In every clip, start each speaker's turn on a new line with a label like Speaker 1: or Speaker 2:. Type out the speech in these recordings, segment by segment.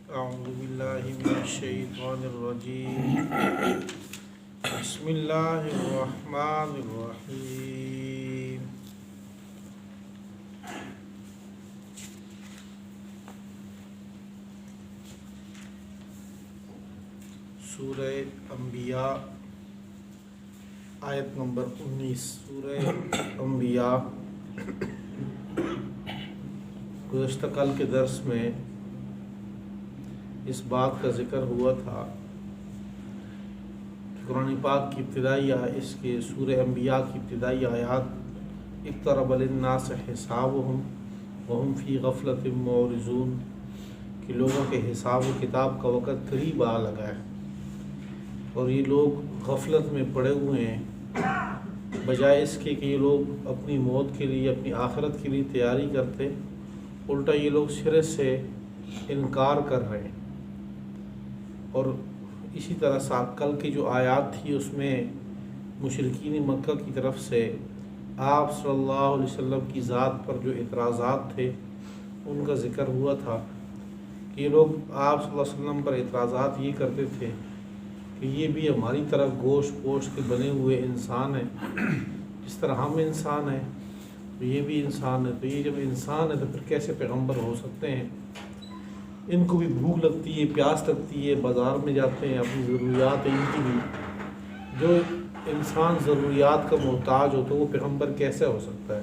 Speaker 1: أعوذ بالله من الشيطان الرجيم. بسم الله الرحمن الرحيم. سورہ انبیاء آیت نمبر 19. سورہ انبیاء گزشتہ کل کے درس میں اس بات کا ذکر ہوا تھا کہ قرآن پاک کی ابتدائی اس کے سورہ انبیاء کی ابتدائی آیات اقترب للناس حسابهم وهم فی غفلۃ معرضون کہ لوگوں کے حساب و کتاب کا وقت قریب آ لگا ہے اور یہ لوگ غفلت میں پڑے ہوئے ہیں، بجائے اس کے کہ یہ لوگ اپنی موت کے لیے، اپنی آخرت کے لیے تیاری کرتے، الٹا یہ لوگ سرے سے انکار کر رہے ہیں۔ اور اسی طرح کل کی جو آیات تھی اس میں مشرکین مکہ کی طرف سے آپ صلی اللہ علیہ وسلم کی ذات پر جو اعتراضات تھے ان کا ذکر ہوا تھا کہ یہ لوگ آپ صلی اللہ علیہ وسلم پر اعتراضات یہ کرتے تھے کہ یہ بھی ہماری طرح گوشت پوشت کے بنے ہوئے انسان ہیں، جس طرح ہم انسان ہیں تو یہ بھی انسان ہے، تو یہ جب انسان ہے تو پھر کیسے پیغمبر ہو سکتے ہیں؟ ان کو بھی بھوک لگتی ہے، پیاس لگتی ہے، بازار میں جاتے ہیں، اپنی ضروریات ان کی بھی۔ جو انسان ضروریات کا محتاج ہو تو وہ پیغمبر کیسے ہو سکتا ہے؟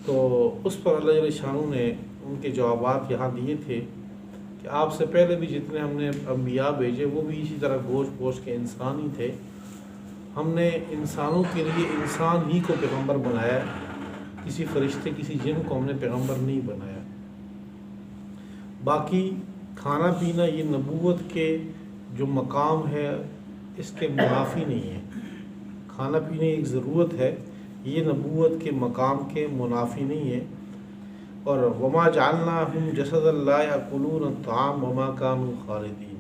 Speaker 1: تو اس پر اللہ جل شانہ نے ان کے جوابات یہاں دیے تھے کہ آپ سے پہلے بھی جتنے ہم نے انبیاء بھیجے وہ بھی اسی طرح گوشت پوشت کے انسان ہی تھے۔ ہم نے انسانوں کے لیے انسان ہی کو پیغمبر بنایا، کسی فرشتے کسی جن کو ہم نے پیغمبر نہیں بنایا۔ باقی کھانا پینا یہ نبوت کے جو مقام ہے اس کے منافی نہیں ہے۔ کھانا پینا ایک ضرورت ہے، یہ نبوت کے مقام کے منافی نہیں ہے۔ اور وما جعلناہم جسدا لا یاکلون الطعام وما کانوا خالدین۔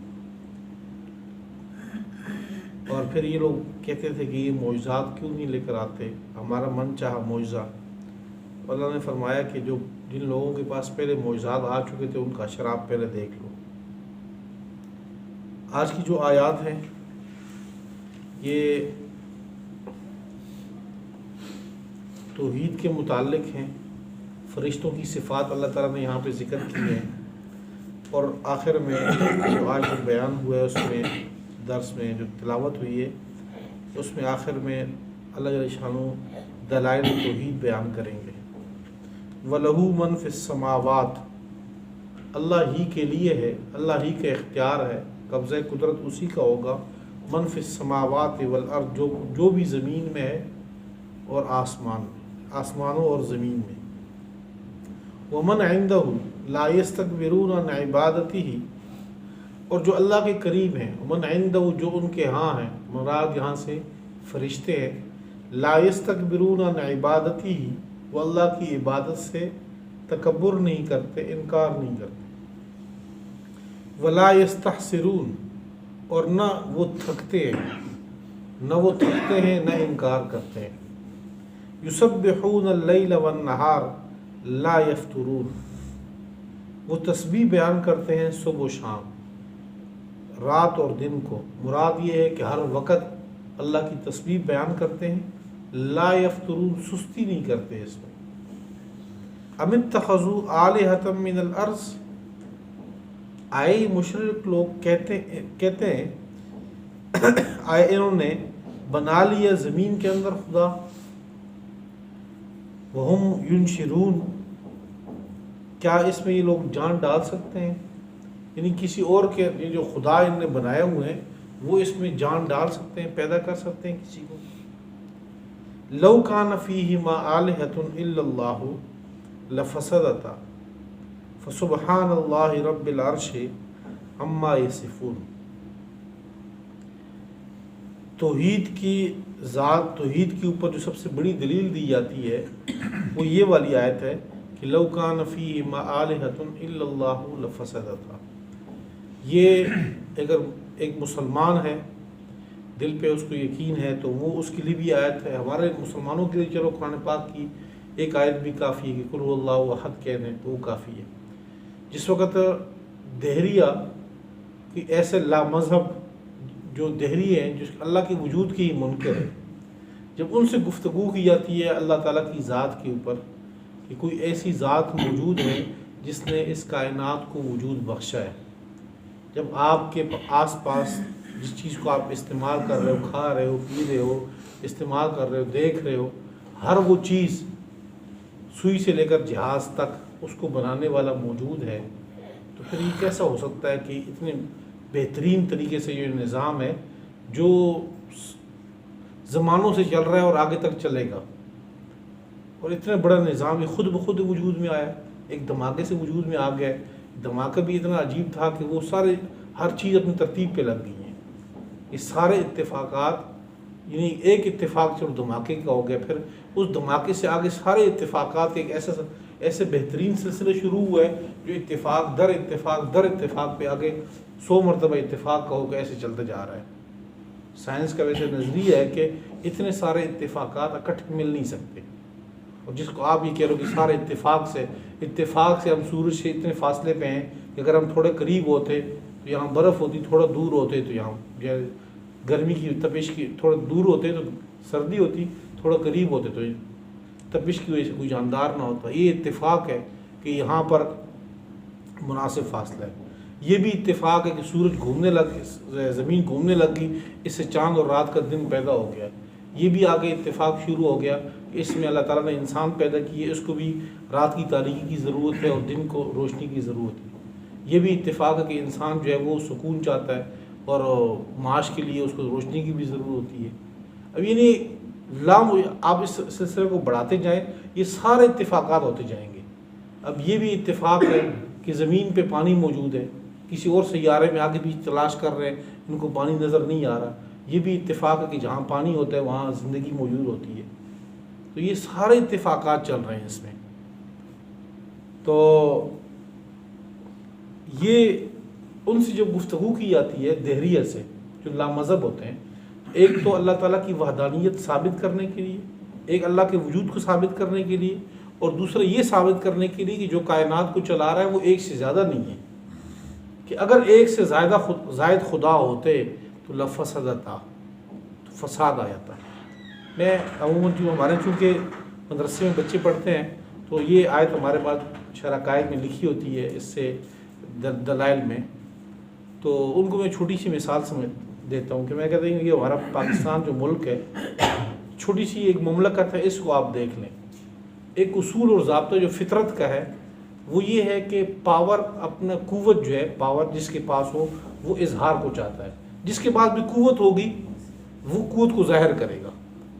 Speaker 1: اور پھر یہ لوگ کہتے تھے کہ یہ معجزات کیوں نہیں لے کر آتے، ہمارا من چاہا معجزہ۔ اللہ نے فرمایا کہ جن لوگوں کے پاس پہلے معجزات آ چکے تھے ان کا اشر آپ پہلے دیکھ لو۔ آج کی جو آیات ہیں یہ توحید کے متعلق ہیں، فرشتوں کی صفات اللہ تعالیٰ نے یہاں پہ ذکر کی ہیں، اور آخر میں جو آج جو بیان ہوا ہے اس میں درس میں جو تلاوت ہوئی ہے اس میں آخر میں اللہ جل شانہ دلائل توحید بیان کریں گے۔ وَلَهُ مَنْ فِي السَّمَاوَاتِ، اللہ ہی کے لیے ہے، اللہ ہی کا اختیار ہے، قبضہ قدرت اسی کا ہوگا۔ مَنْ فِي السَّمَاوَاتِ وَالْأَرْضِ، جو بھی زمین میں ہے اور آسمانوں اور زمین میں۔ وَمَنْ عِنْدَهُ لَا يَسْتَكْبِرُونَ عَنْ عِبَادَتِهِ، اور جو اللہ کے قریب ہیں، وَمَنْ عِنْدَهُ جو ان کے ہاں ہیں، مراد یہاں سے فرشتے ہیں، لَا يَسْتَكْبِرُونَ عَنْ عِبَادَتِهِ، وہ اللہ کی عبادت سے تکبر نہیں کرتے، انکار نہیں کرتے۔ وَلَا يَسْتَحْسِرُونَ، اور نہ وہ تھکتے ہیں، نہ وہ تھکتے ہیں نہ انکار کرتے ہیں۔ يُسَبِّحُونَ اللَّيْلَ وَالنَّهَارَ لَا يَفْتُرُونَ، وہ تسبیح بیان کرتے ہیں صبح و شام، رات اور دن کو۔ مراد یہ ہے کہ ہر وقت اللہ کی تسبیح بیان کرتے ہیں، لا یفترون، سستی نہیں کرتے اس میں۔ ام اتخذوا آلہۃ من الارض، آئے مشرک لوگ کہتے ہیں آئے انہوں نے بنا لیا زمین کے اندر خدا، وہم ینشرون، کیا اس میں یہ لوگ جان ڈال سکتے ہیں؟ یعنی کسی اور کے جو خدا ان نے بنائے ہوئے ہیں وہ اس میں جان ڈال سکتے ہیں، پیدا کر سکتے ہیں کسی کو؟ لو کان فیہما آلہۃ الا اللہ لفسدتا فسبحان اللہ رب العرش عما یصفون۔ توحید کی ذات، توحید کے اوپر جو سب سے بڑی دلیل دی جاتی ہے وہ یہ والی آیت ہے کہ لو کان فیہما آلہۃ الا اللہ لفسدتا۔ یہ اگر ایک مسلمان ہے، دل پہ اس کو یقین ہے تو وہ اس کے لیے بھی آیت ہے۔ ہمارے مسلمانوں کے لیے چلو قرآن پاک کی ایک آیت بھی کافی ہے کہ قل هو اللہ احد کہنے تو وہ کافی ہے، جس وقت دہریہ کہ ایسے لا مذہب جو دہری ہیں جو اللہ کے وجود کی منکر ہے، جب ان سے گفتگو کی جاتی ہے اللہ تعالیٰ کی ذات کے اوپر کہ کوئی ایسی ذات موجود ہے جس نے اس کائنات کو وجود بخشا ہے، جب آپ کے آس پاس جس چیز کو آپ استعمال کر رہے ہو، کھا رہے ہو، پی رہے ہو، استعمال کر رہے ہو، دیکھ رہے ہو، ہر وہ چیز سوئی سے لے کر جہاز تک اس کو بنانے والا موجود ہے، تو پھر یہ کیسا ہو سکتا ہے کہ اتنے بہترین طریقے سے یہ نظام ہے جو زمانوں سے چل رہا ہے اور آگے تک چلے گا، اور اتنا بڑا نظام یہ خود بخود وجود میں آیا، ایک دھماکے سے وجود میں آ گیا۔ دھماکہ بھی اتنا عجیب تھا کہ وہ سارے ہر چیز اپنی ترتیب پہ لگ گئی ہیں، یہ سارے اتفاقات، یعنی ایک اتفاق چلو دھماکے کا ہو گیا، پھر اس دھماکے سے آگے سارے اتفاقات ایک ایسے بہترین سلسلے شروع ہوئے جو اتفاق در اتفاق در اتفاق پہ آگے 100 مرتبہ اتفاق کا ہو کے ایسے چلتے جا رہا ہے۔ سائنس کا ویسے نظریہ ہے کہ اتنے سارے اتفاقات اکٹھے مل نہیں سکتے، اور جس کو آپ یہ کہہ رہے ہو کہ سارے اتفاق سے ہم سورج سے اتنے فاصلے پہ ہیں کہ اگر ہم تھوڑے قریب ہوتے تو یہاں برف ہوتی، تھوڑا دور ہوتے تو یہاں گرمی کی تپش کی، تھوڑا دور ہوتے تو سردی ہوتی، تھوڑا قریب ہوتے تو تپش کی وجہ سے کوئی جاندار نہ ہوتا۔ یہ اتفاق ہے کہ یہاں پر مناسب فاصلہ ہے۔ یہ بھی اتفاق ہے کہ سورج گھومنے لگ، زمین گھومنے لگ گئی، اس سے چاند اور رات کا دن پیدا ہو گیا۔ یہ بھی آگے اتفاق شروع ہو گیا کہ اس میں اللہ تعالیٰ نے انسان پیدا کیے، اس کو بھی رات کی تاریکی کی ضرورت ہے اور دن کو روشنی کی ضرورت ہے۔ یہ بھی اتفاق ہے کہ انسان جو ہے وہ سکون چاہتا ہے اور معاش کے لیے اس کو روشنی کی بھی ضرورت ہوتی ہے۔ اب یہ نہیں آپ اس سلسلے کو بڑھاتے جائیں، یہ سارے اتفاقات ہوتے جائیں گے۔ اب یہ بھی اتفاق ہے کہ زمین پہ پانی موجود ہے، کسی اور سیارے میں آگے بھی تلاش کر رہے ہیں، ان کو پانی نظر نہیں آ رہا۔ یہ بھی اتفاق ہے کہ جہاں پانی ہوتا ہے وہاں زندگی موجود ہوتی ہے۔ تو یہ سارے اتفاقات چل رہے ہیں اس میں۔ تو یہ ان سے جو گفتگو کی جاتی ہے دہریہ سے جو لامذہب ہوتے ہیں، ایک تو اللہ تعالیٰ کی وحدانیت ثابت کرنے کے لیے، ایک اللہ کے وجود کو ثابت کرنے کے لیے، اور دوسرا یہ ثابت کرنے کے لیے کہ جو کائنات کو چلا رہا ہے وہ ایک سے زیادہ نہیں ہے، کہ اگر ایک سے زائد خدا ہوتے تو لفسدتا، تو فساد آ جاتا۔ میں عموماً جو ہمارے چونکہ مدرسے میں بچے پڑھتے ہیں تو یہ آیت ہمارے پاس شرح عقائد میں لکھی ہوتی ہے، اس سے دلائل میں، تو ان کو میں چھوٹی سی مثال سمجھ دیتا ہوں کہ میں کہتا ہوں کہ ہمارا پاکستان جو ملک ہے، چھوٹی سی ایک مملکت ہے، اس کو آپ دیکھ لیں۔ ایک اصول اور ضابطہ جو فطرت کا ہے وہ یہ ہے کہ پاور، اپنا قوت جو ہے، پاور جس کے پاس ہو وہ اظہار کو چاہتا ہے، جس کے پاس بھی قوت ہوگی وہ قوت کو ظاہر کرے گا۔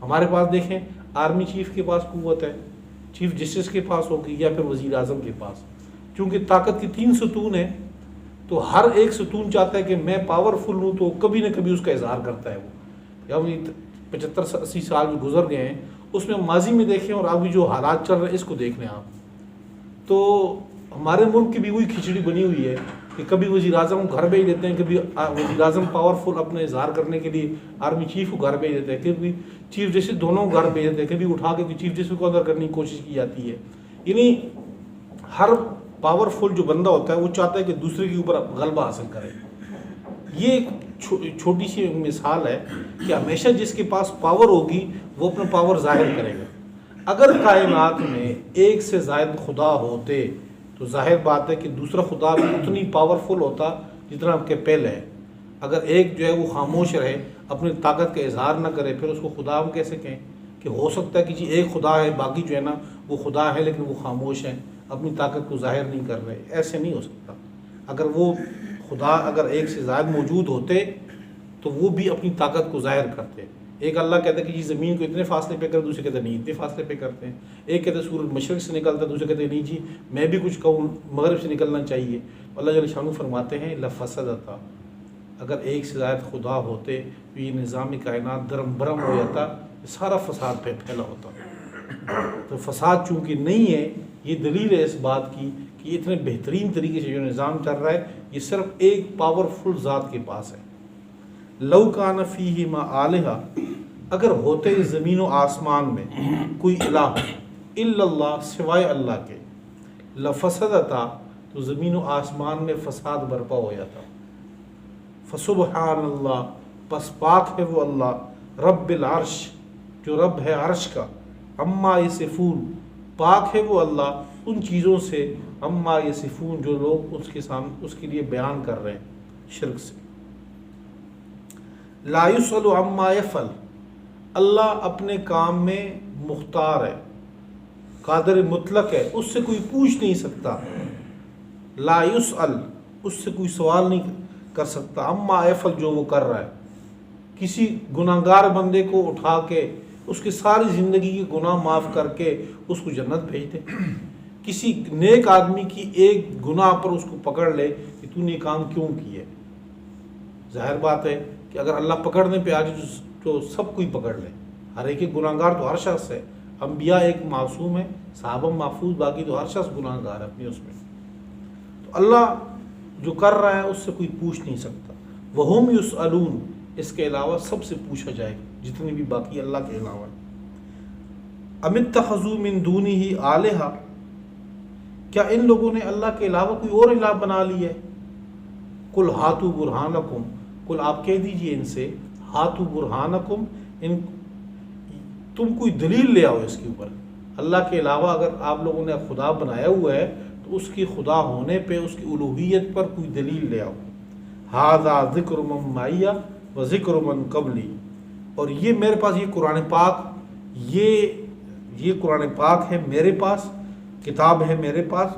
Speaker 1: ہمارے پاس دیکھیں آرمی چیف کے پاس قوت ہے، چیف جسٹس کے پاس ہوگی، یا پھر وزیر اعظم کے پاس، چونکہ طاقت کی 3 ستون ہیں تو ہر ایک ستون چاہتا ہے کہ میں پاورفل ہوں، تو کبھی نہ کبھی اس کا اظہار کرتا ہے وہ۔ یا 75-80 سال جو گزر گئے ہیں اس میں ماضی میں دیکھیں اور ابھی جو حالات چل رہے ہیں اس کو دیکھ لیں آپ، تو ہمارے ملک کی بھی وہی کھچڑی بنی ہوئی ہے کہ کبھی وزیر اعظم کو گھر بھیج دیتے ہیں، کبھی وزیر اعظم پاورفل اپنے اظہار کرنے کے لیے آرمی چیف کو گھر بھیج دیتے ہیں، کبھی چیف جسٹس دونوں کو گھر بھیج دیتے ہیں، کبھی اٹھا کے چیف جسٹس کو اندر کرنے کی کوشش کی جاتی ہے۔ یعنی ہر پاورفل جو بندہ ہوتا ہے وہ چاہتا ہے کہ دوسرے کے اوپر غلبہ حاصل کرے۔ یہ ایک چھوٹی سی مثال ہے کہ ہمیشہ جس کے پاس پاور ہوگی وہ اپنا پاور ظاہر کرے گا۔ اگر کائنات میں ایک سے زائد خدا ہوتے تو ظاہر بات ہے کہ دوسرا خدا بھی اتنی پاورفل ہوتا جتنا آپ کے پہلے ہے۔ اگر ایک جو ہے وہ خاموش رہے، اپنی طاقت کا اظہار نہ کرے، پھر اس کو خدا ہم کیسے کہیں؟ کہ ہو سکتا ہے کہ جی ایک خدا ہے، باقی جو ہے نا وہ خدا ہے لیکن وہ خاموش ہیں، اپنی طاقت کو ظاہر نہیں کر رہے۔ ایسے نہیں ہو سکتا۔ اگر وہ خدا اگر ایک سے زائد موجود ہوتے تو وہ بھی اپنی طاقت کو ظاہر کرتے۔ ایک اللہ کہتا ہے کہ جی زمین کو اتنے فاصلے پہ کر، دوسرے کہتے ہیں نہیں اتنے فاصلے پہ کرتے ہیں۔ ایک کہتے ہیں سورج مشرق سے نکلتا ہے، دوسرے کہتے ہیں نہیں جی میں بھی کچھ کہوں مغرب سے نکلنا چاہیے۔ اللہ جل شانہ فرماتے ہیں لفسدتا، اگر ایک سے زائد خدا ہوتے تو یہ نظام کائنات درم برم ہو جاتا، سارا فساد پہ پھیلا ہوتا۔ تو فساد چونکہ نہیں ہے، یہ دلیل ہے اس بات کی کہ اتنے بہترین طریقے سے جو نظام چل رہا ہے یہ صرف ایک پاورفل ذات کے پاس ہے۔ لو کان فیہما آلہہ، اگر ہوتے زمین و آسمان میں کوئی الہ الا اللہ، سوائے اللہ کے، لفسدتا، تو زمین و آسمان میں فساد برپا ہو جاتا. فسبحان اللہ، پس پاک ہے وہ اللہ، رب العرش، جو رب ہے عرش کا، اما یصفون، پاک ہے وہ اللہ ان چیزوں سے، اما یصفون جو لوگ اس کے سامنے اس کے لیے بیان کر رہے ہیں شرک سے. لا یسأل عما یفعل، اللہ اپنے کام میں مختار ہے، قادر مطلق ہے، اس سے کوئی پوچھ نہیں سکتا. لا یسأل، اس سے کوئی سوال نہیں کر سکتا، عما یفعل، جو وہ کر رہا ہے. کسی گناہگار بندے کو اٹھا کے اس کی ساری زندگی کے گناہ معاف کر کے اس کو جنت بھیج دے. کسی نیک آدمی کی ایک گناہ پر اس کو پکڑ لے کہ تو نے کام کیوں کیے. ظاہر بات ہے کہ اگر اللہ پکڑنے پہ آ جائے تو سب کوئی پکڑ لے. ہر ایک گناہگار تو ہر شخص ہے. انبیاء ایک معصوم ہے، صحابہ محفوظ، باقی تو ہر شخص گناہگار ہے اپنی اس میں. تو اللہ جو کر رہا ہے اس سے کوئی پوچھ نہیں سکتا. وہم یسألون، اس کے علاوہ سب سے پوچھا جائے گا جتنے بھی باقی اللہ کے علاوہ. ام اتخذوا من دونہ آلہہ، کیا ان لوگوں نے اللہ کے علاوہ کوئی اور الہ بنا لی ہے. قل ہاتوا برہانکم، قل آپ کہہ دیجئے ان سے، ہاتوا برہانکم، تم کوئی دلیل لے آؤ اس کے اوپر. اللہ کے علاوہ اگر آپ لوگوں نے خدا بنایا ہوا ہے تو اس کی خدا ہونے پہ، اس کی الوہیت پر کوئی دلیل لے آؤ. ھذا ذکر من معی و ذکر من قبلی، اور یہ میرے پاس، یہ قرآن پاک، یہ قرآن پاک ہے میرے پاس، کتاب ہے میرے پاس،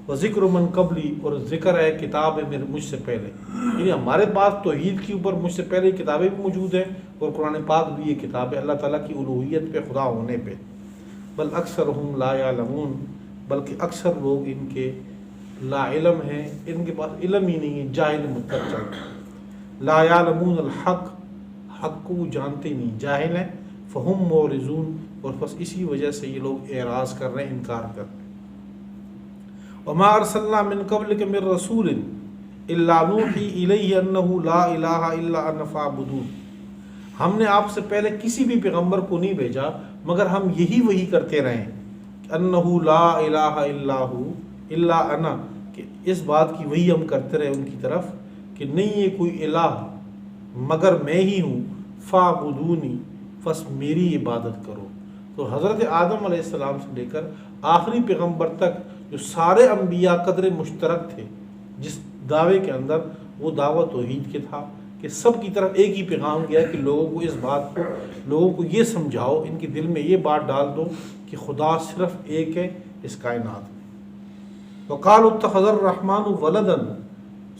Speaker 1: و ذکر من قبلی، اور ذکر ہے، کتاب ہے مجھ سے پہلے. یعنی ہمارے پاس توحید کے اوپر مجھ سے پہلے کتابیں بھی موجود ہیں اور قرآن پاک بھی یہ کتاب ہے اللہ تعالیٰ کی الوہیت پہ، خدا ہونے پہ. بل اکثرہم لا یعلمون، بلکہ اکثر لوگ ان کے لا علم ہیں، ان کے پاس علم ہی نہیں ہے، جاہل مطلق چاہتے. لا یعلمون الحق، حق کو وہ جانتے نہیں، جاہل ہیں. فہم معرضون، اور بس اسی وجہ سے یہ لوگ اعراض کر رہے ہیں، انکار کر رہے ہیں. وما ارسلنا من قبلک من رسول الا نوحی الیہ انہ لا الہ الا انا فاعبدون، ہم نے آپ سے پہلے کسی بھی پیغمبر کو نہیں بھیجا مگر ہم یہی وحی کرتے رہے انہ لا الہ الا ہو الا انا، کہ اس بات کی وحی ہم کرتے رہے ان کی طرف کہ نہیں ہے کوئی الہ مگر میں ہی ہوں. فاعبدونی، بس میری عبادت کرو. تو حضرت آدم علیہ السلام سے لے کر آخری پیغمبر تک جو سارے انبیاء قدر مشترک تھے جس دعوے کے اندر، وہ دعوت توحید کے تھا کہ سب کی طرف ایک ہی پیغام گیا کہ لوگوں کو اس بات کو، لوگوں کو یہ سمجھاؤ، ان کے دل میں یہ بات ڈال دو کہ خدا صرف ایک ہے اس کائنات میں. وقالوا اتخذ الرحمن ولدا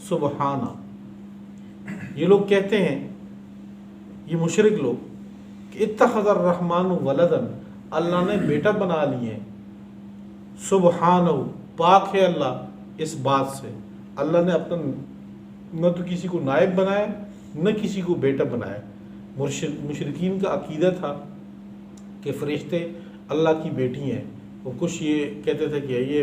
Speaker 1: سبحانہ، یہ لوگ کہتے ہیں، یہ مشرک لوگ، کہ اتخذ الرحمن ولدا، اللہ نے بیٹا بنا لیے. سبحانہ، پاک ہے اللہ اس بات سے. اللہ نے اپنا نہ تو کسی کو نائب بنایا نہ کسی کو بیٹا بنایا. مشرکین کا عقیدہ تھا کہ فرشتے اللہ کی بیٹی ہیں. وہ کچھ یہ کہتے تھے کہ یہ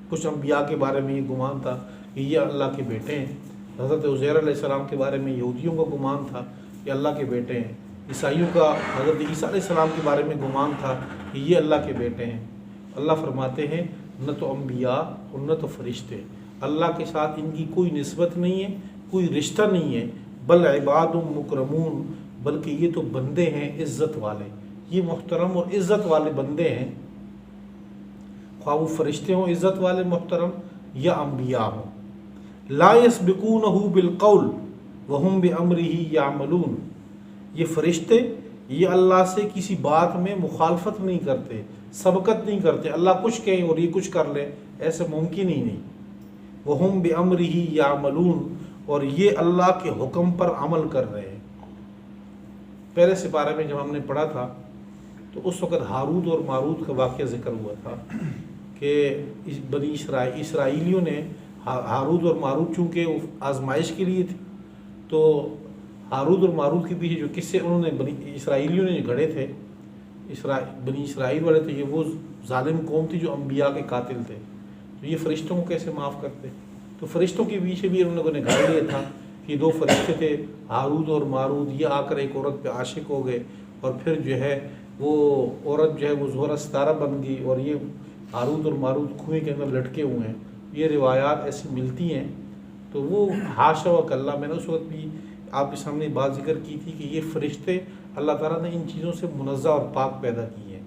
Speaker 1: کچھ انبیاء کے بارے میں یہ گمان تھا کہ یہ اللہ کے بیٹے ہیں. حضرت عزیر علیہ السلام کے بارے میں یہودیوں کا گمان تھا کہ اللہ کے بیٹے ہیں. عیسائیوں کا حضرت عیسیٰ علیہ السلام کے بارے میں گمان تھا کہ یہ اللہ کے بیٹے ہیں. اللہ فرماتے ہیں نہ تو انبیاء اور نہ تو فرشتے، اللہ کے ساتھ ان کی کوئی نسبت نہیں ہے، کوئی رشتہ نہیں ہے. بل عباد مکرمون، بلکہ یہ تو بندے ہیں عزت والے، یہ محترم اور عزت والے بندے ہیں. خواہ وہ فرشتے ہوں عزت والے محترم یا انبیاء ہوں. لا یسبقونہ بالقول وہم بامرہ یعملون، یہ فرشتے یہ اللہ سے کسی بات میں مخالفت نہیں کرتے، سبقت نہیں کرتے. اللہ کچھ کہیں اور یہ کچھ کر لے، ایسے ممکن ہی نہیں. وہم بامرہ یعملون، اور یہ اللہ کے حکم پر عمل کر رہے ہیں. پہلے سپارے میں جب ہم نے پڑھا تھا تو اس وقت ہاروت اور ماروت کا واقعہ ذکر ہوا تھا کہ بنی اسرائیلیوں نے ہاروت اور ماروت چونکہ آزمائش کے لیے تھے، تو ہاروت اور ماروت کے پیچھے جو قصے انہوں نے بنی اسرائیلیوں نے جو گھڑے تھے، بنی اسرائیل والے تھے، یہ وہ ظالم قوم تھی جو انبیاء کے قاتل تھے. تو یہ فرشتوں کو کیسے معاف کرتے؟ تو فرشتوں کے پیچھے بھی ان لوگوں نے گھڑ لیا تھا کہ دو فرشتے تھے ہاروت اور ماروت، یہ آ کر ایک عورت پہ عاشق ہو گئے اور پھر جو ہے وہ عورت جو ہے وہ زہرہ ستارہ بن گئی اور یہ ہاروت اور ماروت کنویں کے اندر لٹکے ہوئے ہیں. یہ روایات ایسی ملتی ہیں تو وہ حاشا و کلّہ، میں نے اس وقت بھی آپ کے سامنے بات ذکر کی تھی کہ یہ فرشتے اللہ تعالیٰ نے ان چیزوں سے منزہ اور پاک پیدا کی ہیں،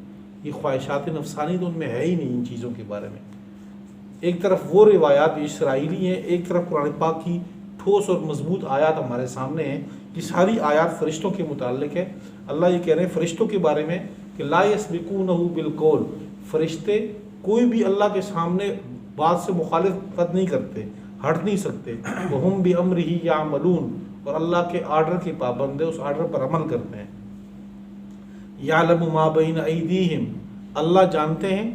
Speaker 1: یہ خواہشات نفسانی تو ان میں ہے ہی نہیں ان چیزوں کے بارے میں۔ ایک طرف وہ روایات اسرائیلی ہیں، ایک طرف قرآن پاک کی ٹھوس اور مضبوط آیات ہمارے سامنے ہیں۔ یہ ساری آیات فرشتوں کے متعلق ہے۔ اللہ یہ کہہ رہے ہیں فرشتوں کے بارے میں کہ لا یسبقونہ بالقول، فرشتے کوئی بھی اللہ کے سامنے بات سے مخالفت نہیں کرتے، ہٹ نہیں سکتے۔ وہم بامرہ یعملون، اور اللہ کے آرڈر کے پابند ہے، اس آرڈر پر عمل کرتے ہیں۔ یعلم ما بین ایدیہم، اللہ جانتے ہیں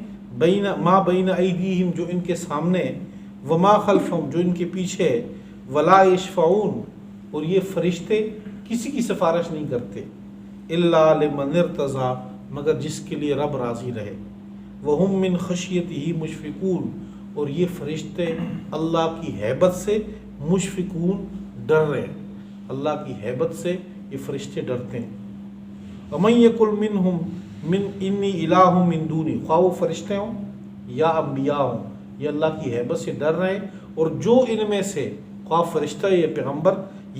Speaker 1: ما بین ایدیہم، جو ان کے سامنے، وما خلفہم، جو ان کے پیچھے، ولا یشفعون، اور یہ فرشتے کسی کی سفارش نہیں کرتے، الا لمن ارتضی، مگر جس کے لیے رب راضی رہے۔ وہم من خشیتہ مشفقون، اور یہ فرشتے اللہ کی ہیبت سے مشفقون، ڈر رہے ہیں، اللہ کی ہیبت سے یہ فرشتے ڈرتے ہیں۔ ومن یقل منہم من انی الہ من دونی، خواہ وہ فرشتے ہوں یا انبیاء ہوں، یہ اللہ کی ہیبت سے ڈر رہے ہیں۔ اور جو ان میں سے خواہ فرشتہ یا پیغمبر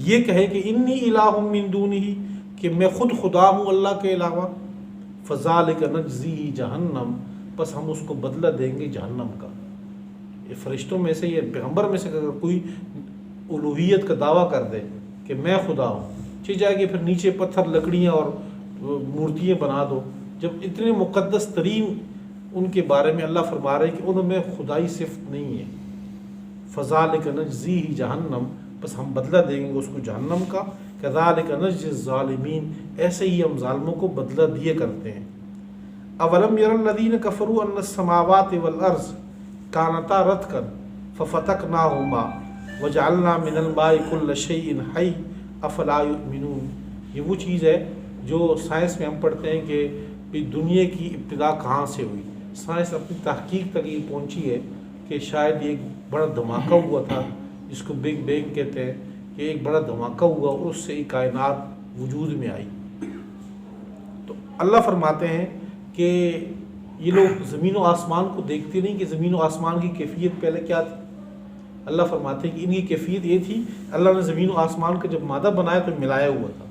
Speaker 1: یہ کہے کہ انی الہ من دونی، کہ میں خود خدا ہوں اللہ کے علاوہ، فذلک نجزیہ جہنم، بس ہم اس کو بدلہ دیں گے جہنم کا۔ یہ فرشتوں میں سے، یہ پیغمبر میں سے اگر کوئی الوہیت کا دعویٰ کر دے کہ میں خدا ہوں، چل جائے گی پھر نیچے پتھر، لکڑیاں اور مورتیاں بنا دو، جب اتنے مقدس ترین ان کے بارے میں اللہ فرما رہے کہ ان میں خدائی صفت نہیں ہے۔ فذلک نجزیہ جہنم، بس ہم بدلہ دیں گے اس کو جہنم کا۔ کذالک نجزی الظالمین، ایسے ہی ہم ظالموں کو بدلہ دیے کرتے ہیں۔ اولم یر الذین کفروا ان السماوات والارض کانتا رتقا ففتقناہما وجعلنا من الماء کل شیء حی افلا یؤمنون، یہ وہ چیز ہے جو سائنس میں ہم پڑھتے ہیں کہ دنیا کی ابتدا کہاں سے ہوئی۔ سائنس اپنی تحقیق تک یہ پہنچی ہے کہ شاید ایک بڑا دھماکہ ہوا تھا جس کو بگ بینگ کہتے ہیں، کہ ایک بڑا دھماکہ ہوا اور اس سے کائنات وجود میں آئی۔ تو اللہ فرماتے ہیں کہ یہ لوگ زمین و آسمان کو دیکھتے نہیں کہ زمین و آسمان کی کیفیت پہلے کیا تھی۔ اللہ فرماتے ہیں کہ ان کی کیفیت یہ تھی، اللہ نے زمین و آسمان کا جب مادہ بنایا تو ملایا ہوا تھا،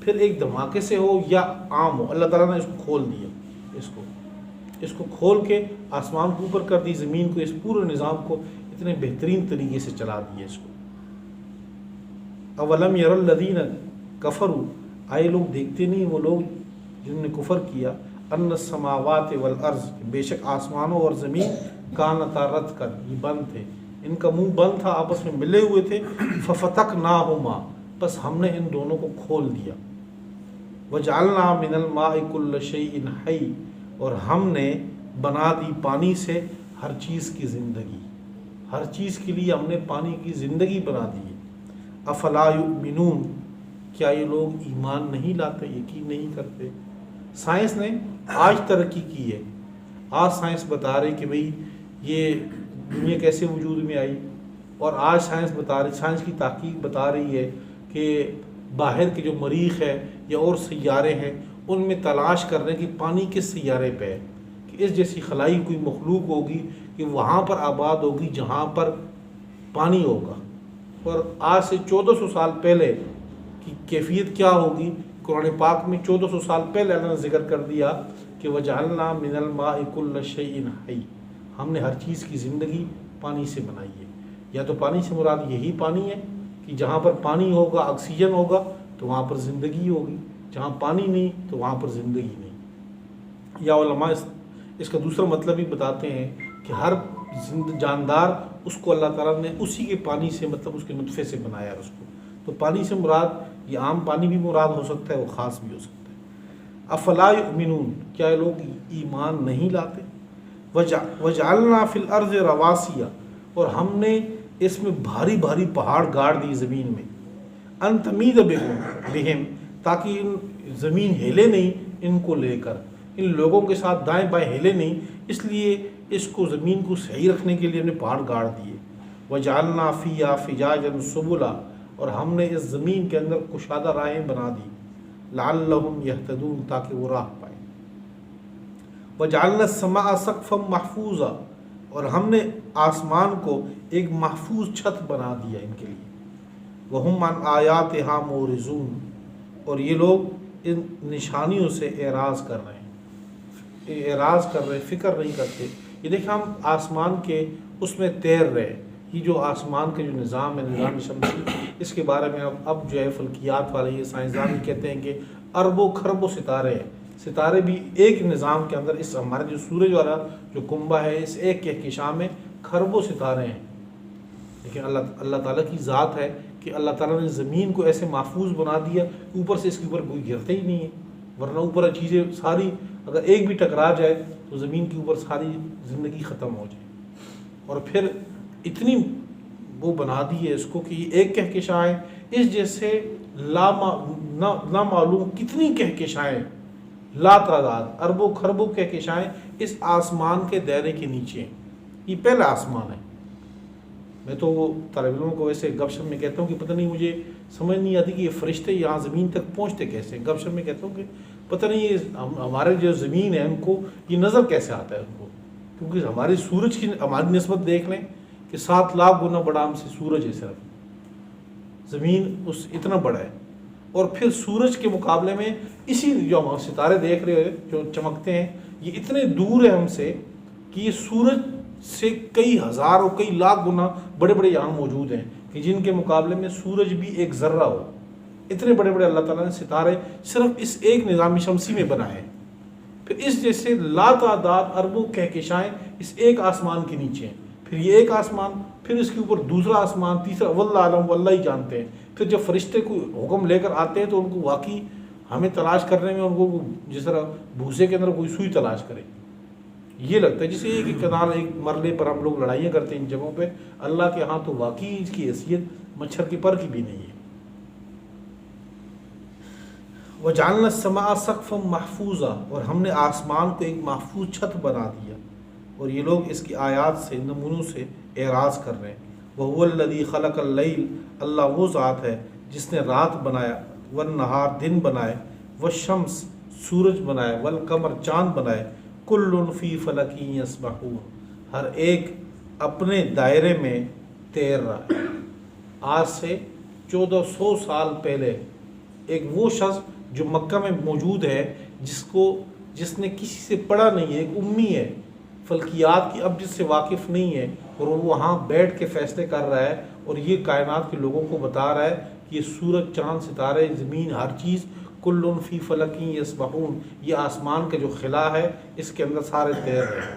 Speaker 1: پھر ایک دھماکے سے ہو یا عام ہو، اللہ تعالیٰ نے اس کو کھول دیا، اس کو کھول کے آسمان کو اوپر کر دی، زمین کو، اس پورے نظام کو اتنے بہترین طریقے سے چلا دیا اس کو۔ اولم یر الذین کفروا، آئے لوگ دیکھتے نہیں وہ لوگ جنہوں نے کفر کیا، ان السماوات والارض، بے شک آسمانوں اور زمین، کانتا رتقا، یہ بند تھے، ان کا منہ بند تھا، آپس میں ملے ہوئے تھے، ففتقناہما، بس ہم نے ان دونوں کو کھول دیا، وجعلنا من الماء کل شیء حی، اور ہم نے بنا دی پانی سے ہر چیز کی زندگی، ہر چیز کے لیے ہم نے پانی کی زندگی بنا دی ہے۔ افلا یؤمنون، کیا یہ لوگ ایمان نہیں لاتے، یقین نہیں کرتے؟ سائنس نے آج ترقی کی ہے، آج سائنس بتا رہی کہ بھئی یہ دنیا کیسے وجود میں آئی، اور آج سائنس بتا رہی، سائنس کی تحقیق بتا رہی ہے کہ باہر کے جو مریخ ہے یا اور سیارے ہیں ان میں تلاش کر رہے ہیں کہ پانی کس سیارے پہ ہے، کہ اس جیسی خلائی کوئی مخلوق ہوگی کہ وہاں پر آباد ہوگی جہاں پر پانی ہوگا۔ اور آج سے 1400 سال پہلے کی کیفیت کیا ہوگی، قرآن پاک میں 1400 سال پہلے اللہ نے ذکر کر دیا کہ وجعلنا من الماء کل شیء حی، ہم نے ہر چیز کی زندگی پانی سے بنائی ہے۔ یا تو پانی سے مراد یہی پانی ہے کہ جہاں پر پانی ہوگا، آکسیجن ہوگا تو وہاں پر زندگی ہوگی، جہاں پانی نہیں تو وہاں پر زندگی نہیں۔ یا علماء اس کا دوسرا مطلب بھی بتاتے ہیں کہ ہر جاندار اس کو اللہ تعالیٰ نے اسی کے پانی سے، مطلب اس کے نطفے سے بنایا ہے اس کو۔ تو پانی سے مراد یہ عام پانی بھی مراد ہو سکتا ہے، وہ خاص بھی ہو سکتا ہے۔ افلا یؤمنون، کیا یہ لوگ ایمان نہیں لاتے؟ وجعلنا فی الارض رواسیا، اور ہم نے اس میں بھاری بھاری پہاڑ گاڑ دی زمین میں، ان تمید بہم، تاکہ ان زمین ہلے نہیں ان کو لے کر، ان لوگوں کے ساتھ دائیں بائیں ہلے نہیں، اس لیے اس کو زمین کو صحیح رکھنے کے لیے ہم نے پہاڑ گاڑ دیے۔ وجعلنا فیہا فجاجا سبلا، اور ہم نے اس زمین کے اندر کشادہ راہیں بنا دی، لعلہم یہتدون، تاکہ وہ راہ پائیں۔ وجعلنا السماء سقفا محفوظا، اور ہم نے آسمان کو ایک محفوظ چھت بنا دیا ان کے لیے. وَهُمْ عَنْ آيَاتِهَا مُعْرِضُونَ، اور یہ لوگ ان نشانیوں سے اعراض کر رہے ہیں، فکر نہیں کرتے. یہ دیکھیں ہم آسمان کے اس میں تیر رہے، یہ جو آسمان کا جو نظام ہے، نظام شمسی، اس کے بارے میں اب جو ہے فلکیات والے یہ سائنسدان بھی کہتے ہیں کہ اربوں خربوں ستارے ہیں. ستارے بھی ایک نظام کے اندر، اس ہمارے جو سورج والا جو کنبہ ہے، اس ایک کہکشاں میں خربوں ستارے ہیں. لیکن اللہ تعالیٰ کی ذات ہے کہ اللہ تعالیٰ نے زمین کو ایسے محفوظ بنا دیا، اوپر سے اس کے اوپر کوئی گرتا ہی نہیں ہے، ورنہ اوپر چیزیں ساری اگر ایک بھی ٹکرا جائے تو زمین کے اوپر ساری زندگی ختم ہو جائے. اور پھر اتنی وہ بنا دی ہے اس کو کہ یہ ایک کہکشاں ہے، اس جیسے نامعلوم کتنی کہکشائیں، لا تعداد اربوں خربوں کہکشائیں اس آسمان کے دائرے کے نیچے ہیں. یہ پہلا آسمان ہے. میں تو طالب علموں کو ویسے گپ شپ میں کہتا ہوں کہ پتہ نہیں، مجھے سمجھ نہیں آتی کہ یہ فرشتے یہاں زمین تک پہنچتے کیسے ہیں. گپ شپ میں کہتا ہوں کہ پتہ نہیں یہ ہمارے جو زمین ہے ان کو یہ نظر کیسے آتا ہے ان کو، کیونکہ ہماری سورج کی ہماری نسبت دیکھ لیں کہ 7 لاکھ گنا بڑا ہم سے سورج ہے، صرف زمین اس اتنا بڑا ہے. اور پھر سورج کے مقابلے میں اسی جو ہم ستارے دیکھ رہے ہیں جو چمکتے ہیں، یہ اتنے دور ہے ہم سے کہ یہ سورج سے کئی ہزار اور کئی لاکھ گنا بڑے بڑے یہاں موجود ہیں کہ جن کے مقابلے میں سورج بھی ایک ذرہ ہو. اتنے بڑے بڑے اللہ تعالیٰ نے ستارے صرف اس ایک نظام شمسی میں بنائے. پھر اس جیسے لا تعداد اربوں کہکشائیں اس ایک آسمان کے نیچے ہیں. پھر یہ ایک آسمان، پھر اس کے اوپر دوسرا آسمان، تیسرا، واللہ عالم، واللہ ہی جانتے ہیں. پھر جب فرشتے کو حکم لے کر آتے ہیں تو ان کو واقعی ہمیں تلاش کرنے میں ان کو جس طرح بھوسے کے اندر کوئی سوئی تلاش کرے یہ لگتا ہے. جسے ایک کنال ایک مرلے پر ہم لوگ لڑائیاں کرتے ہیں ان جگہوں پہ، اللہ کے ہاں تو واقعی اس کی حیثیت مچھر کے پر کی بھی نہیں ہے. وَجَعَلْنَا السَّمَاءَ سَقْفًا مَحْفُوظًا، اور ہم نے آسمان کو ایک محفوظ چھت بنا دیا. اور یہ لوگ اس کی آیات سے، نمونوں سے اعراض کر رہے ہیں. وَهُوَ الَّذِي خَلَقَ اللَّيْلَ، اللہ وہ ذات ہے جس نے رات بنایا، وَالنَّهَارَ دن بنائے، وَالشَّمْسَ سورج بنائے، وَالْقَمَرَ چاند بنائے، كُلٌّ فِي فَلَكٍ يَسْبَحُونَ ہر ایک اپنے دائرے میں تیر رہا ہے. آج سے 1400 سال پہلے ایک وہ شخص جو مکہ میں موجود ہے، جس نے کسی سے پڑھا نہیں ہے، ایک امی ہے، فلکیات کی اب جس سے واقف نہیں ہے، اور وہ وہاں بیٹھ کے فیصلے کر رہا ہے اور یہ کائنات کے لوگوں کو بتا رہا ہے کہ یہ سورج، چاند، ستارے، زمین، ہر چیز کل فی فلک یسبحون، یہ آسمان کا جو خلا ہے اس کے اندر سارے تیر رہے ہیں.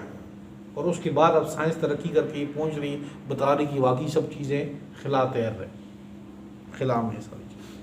Speaker 1: اور اس کے بعد اب سائنس ترقی کر کے پہنچ رہی، بتا رہی کہ واقعی سب چیزیں خلا تیر رہے، خلا میں ساری چیزیں.